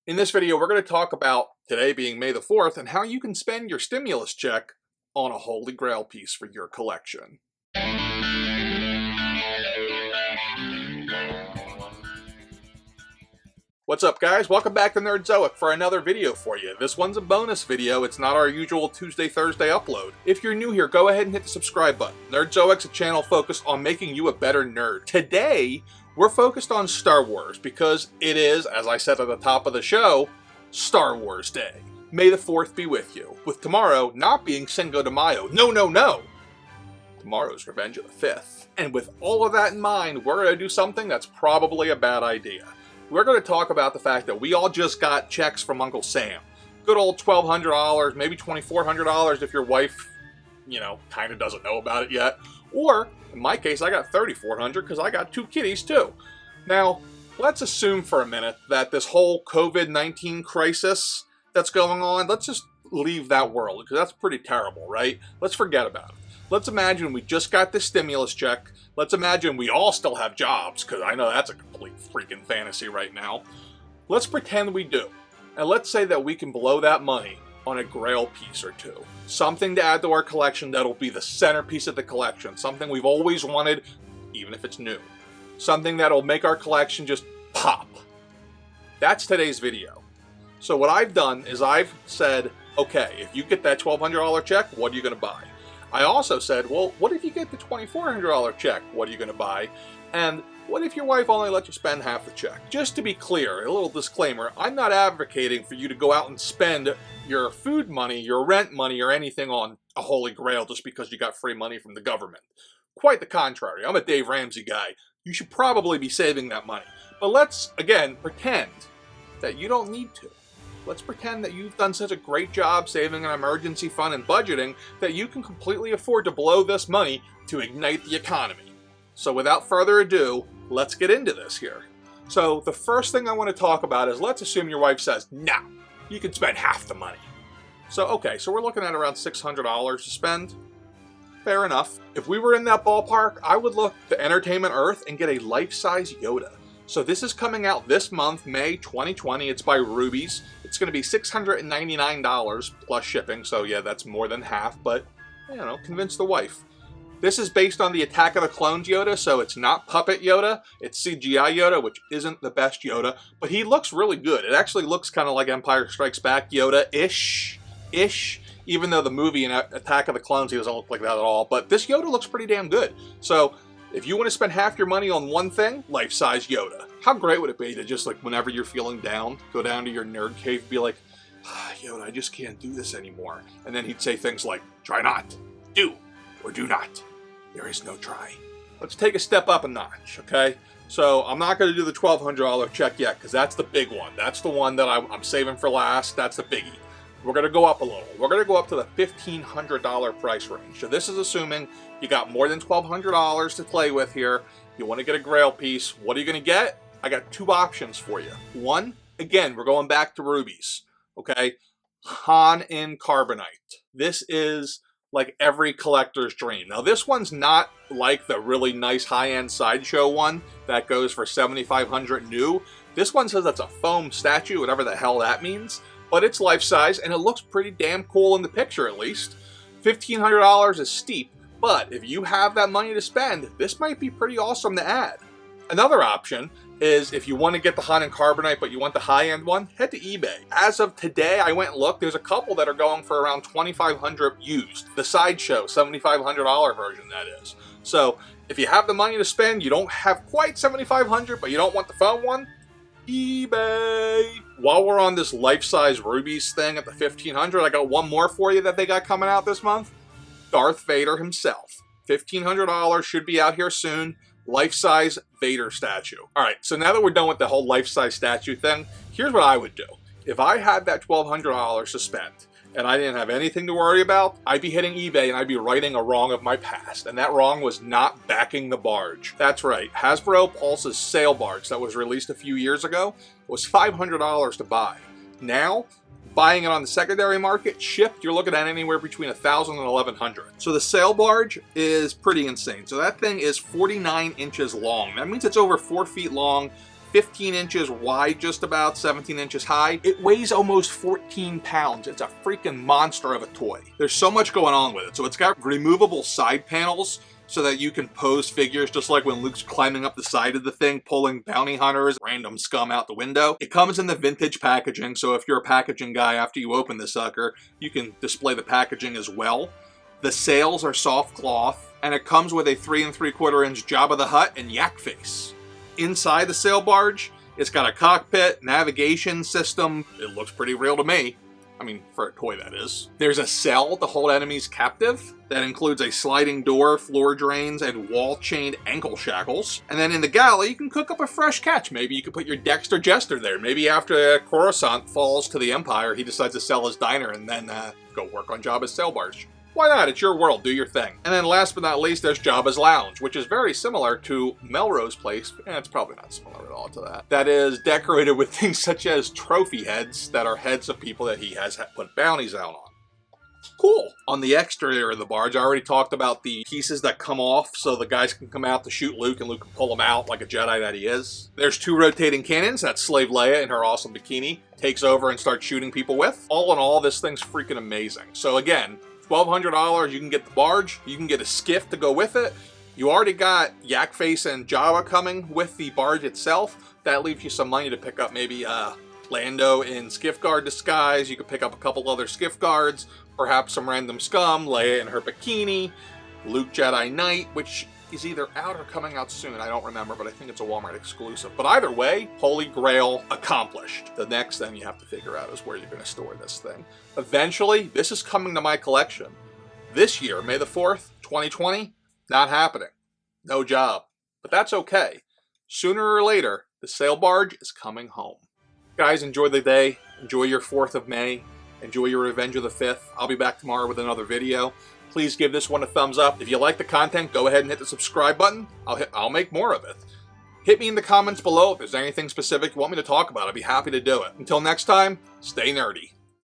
In this video, we're going to talk about, today being May the 4th, and how you can spend your stimulus check on a Holy Grail piece for your collection. What's up, guys? Welcome back to Nerdzoic for another video for you. This one's a bonus video. It's not our usual Tuesday, Thursday upload. If you're new here, go ahead and hit the subscribe button. Nerdzoic's a channel focused on making you a better nerd. Today, we're focused on Star Wars because it is, as I said at the top of the show, Star Wars Day. May the 4th be with you. With tomorrow not being Cinco de Mayo. No. Tomorrow's Revenge of the 5th. And with all of that in mind, we're going to do something that's probably a bad idea. We're going to talk about the fact that we all just got checks from Uncle Sam. Good old $1,200, maybe $2,400 if your wife, kind of doesn't know about it yet. Or, in my case, I got $3,400 because I got 2 kitties too. Now, let's assume for a minute that this whole COVID-19 crisis that's going on, let's just leave that world because that's pretty terrible, right? Let's forget about it. Let's imagine we just got this stimulus check. Let's imagine we all still have jobs, because I know that's a complete freaking fantasy right now. Let's pretend we do. And let's say that we can blow that money on a Grail piece or two. Something to add to our collection that'll be the centerpiece of the collection. Something we've always wanted, even if it's new. Something that'll make our collection just pop. That's today's video. So what I've done is I've said, okay, if you get that $1,200 check, what are you going to buy? I also said, well, what if you get the $2,400 check? What are you going to buy? And what if your wife only lets you spend half the check? Just to be clear, a little disclaimer, I'm not advocating for you to go out and spend your food money, your rent money, or anything on a Holy Grail just because you got free money from the government. Quite the contrary. I'm a Dave Ramsey guy. You should probably be saving that money. But let's, again, pretend that you don't need to. Let's pretend that you've done such a great job saving an emergency fund and budgeting that you can completely afford to blow this money to ignite the economy. So without further ado, let's get into this here. So the first thing I want to talk about is, let's assume your wife says, no, you can spend half the money. So okay, so we're looking at around $600 to spend. Fair enough. If we were in that ballpark, I would look to Entertainment Earth and get a life-size Yoda. So this is coming out this month, May 2020. It's by Rubies. It's going to be $699 plus shipping. So yeah, that's more than half, but convince the wife. This is based on the Attack of the Clones Yoda, so it's not puppet Yoda. It's CGI Yoda, which isn't the best Yoda, but he looks really good. It actually looks kind of like Empire Strikes Back Yoda-ish, even though the movie in Attack of the Clones, he doesn't look like that at all. But this Yoda looks pretty damn good. So if you want to spend half your money on one thing, life-size Yoda. How great would it be to just, whenever you're feeling down, go down to your nerd cave, be like, Yoda, I just can't do this anymore. And then he'd say things like, try not, do, or do not. There is no try. Let's take a step up a notch, okay? So I'm not going to do the $1,200 check yet, because that's the big one. That's the one that I'm saving for last. That's the biggie. We're going to go up a little. We're going to go up to the $1,500 price range. So this is assuming you got more than $1,200 to play with here. You want to get a Grail piece. What are you going to get? I got 2 options for you. One, again, we're going back to Rubies, okay? Han in Carbonite. This is like every collector's dream. Now, this one's not like the really nice high-end Sideshow one that goes for $7,500 new. This one says that's a foam statue, whatever the hell that means. But it's life-size, and it looks pretty damn cool in the picture, at least. $1,500 is steep, but if you have that money to spend, this might be pretty awesome to add. Another option is, if you want to get the Han and Carbonite, but you want the high-end one, head to eBay. As of today, I went and looked, there's a couple that are going for around $2,500 used. The Sideshow, $7,500 version, that is. So, if you have the money to spend, you don't have quite $7,500, but you don't want the phone one, eBay. While we're on this life-size Rubies thing at the $1,500, I got one more for you that they got coming out this month. Darth Vader himself. $1,500, should be out here soon. Life-size Vader statue. Alright, so now that we're done with the whole life-size statue thing, here's what I would do. If I had that $1,200 to spend, and I didn't have anything to worry about, I'd be hitting eBay and I'd be righting a wrong of my past. And that wrong was not backing the Barge. That's right, Hasbro Pulse's Sail Barge that was released a few years ago was $500 to buy. Now, buying it on the secondary market, shipped, you're looking at anywhere between $1,000 and $1,100. So the Sail Barge is pretty insane. So that thing is 49 inches long. That means it's over 4 feet long, 15 inches wide, just about 17 inches high. It weighs almost 14 pounds. It's a freaking monster of a toy. There's so much going on with it. So it's got removable side panels so that you can pose figures just like when Luke's climbing up the side of the thing, pulling bounty hunters, random scum out the window. It comes in the vintage packaging, so if you're a packaging guy, after you open the sucker, you can display the packaging as well. The sails are soft cloth, and it comes with a 3 3/4 inch Jabba the Hutt and yak face. Inside the sail barge, it's got a cockpit, navigation system. It looks pretty real to me. I mean, for a toy, that is. There's a cell to hold enemies captive. That includes a sliding door, floor drains, and wall-chained ankle shackles. And then in the galley, you can cook up a fresh catch. Maybe you could put your Dexter Jester there. Maybe after Coruscant falls to the Empire, he decides to sell his diner and then go work on Jabba's sail barge. Why not? It's your world. Do your thing. And then last but not least, there's Jabba's Lounge, which is very similar to Melrose Place. It's probably not similar at all to that. That is decorated with things such as trophy heads that are heads of people that he has put bounties out on. Cool. On the exterior of the barge, I already talked about the pieces that come off so the guys can come out to shoot Luke and Luke can pull them out like a Jedi that he is. There's 2 rotating cannons that Slave Leia in her awesome bikini takes over and starts shooting people with. All in all, this thing's freaking amazing. So again, $1,200, you can get the barge, you can get a skiff to go with it. You already got Yak Face and Jawa coming with the barge itself. That leaves you some money to pick up maybe Lando in Skiff Guard disguise. You could pick up a couple other Skiff Guards, perhaps some random scum, Leia in her bikini, Luke Jedi Knight, which is either out or coming out soon. I don't remember, but I think it's a Walmart exclusive. But either way, Holy Grail accomplished. The next thing you have to figure out is where you're going to store this thing. Eventually, this is coming to my collection. This year, May the 4th, 2020, not happening. No job. But that's okay. Sooner or later, the sail barge is coming home. Guys, enjoy the day. Enjoy your 4th of May. Enjoy your Revenge of the 5th. I'll be back tomorrow with another video. Please give this one a thumbs up. If you like the content, go ahead and hit the subscribe button. I'll make more of it. Hit me in the comments below if there's anything specific you want me to talk about. I'd be happy to do it. Until next time, stay nerdy.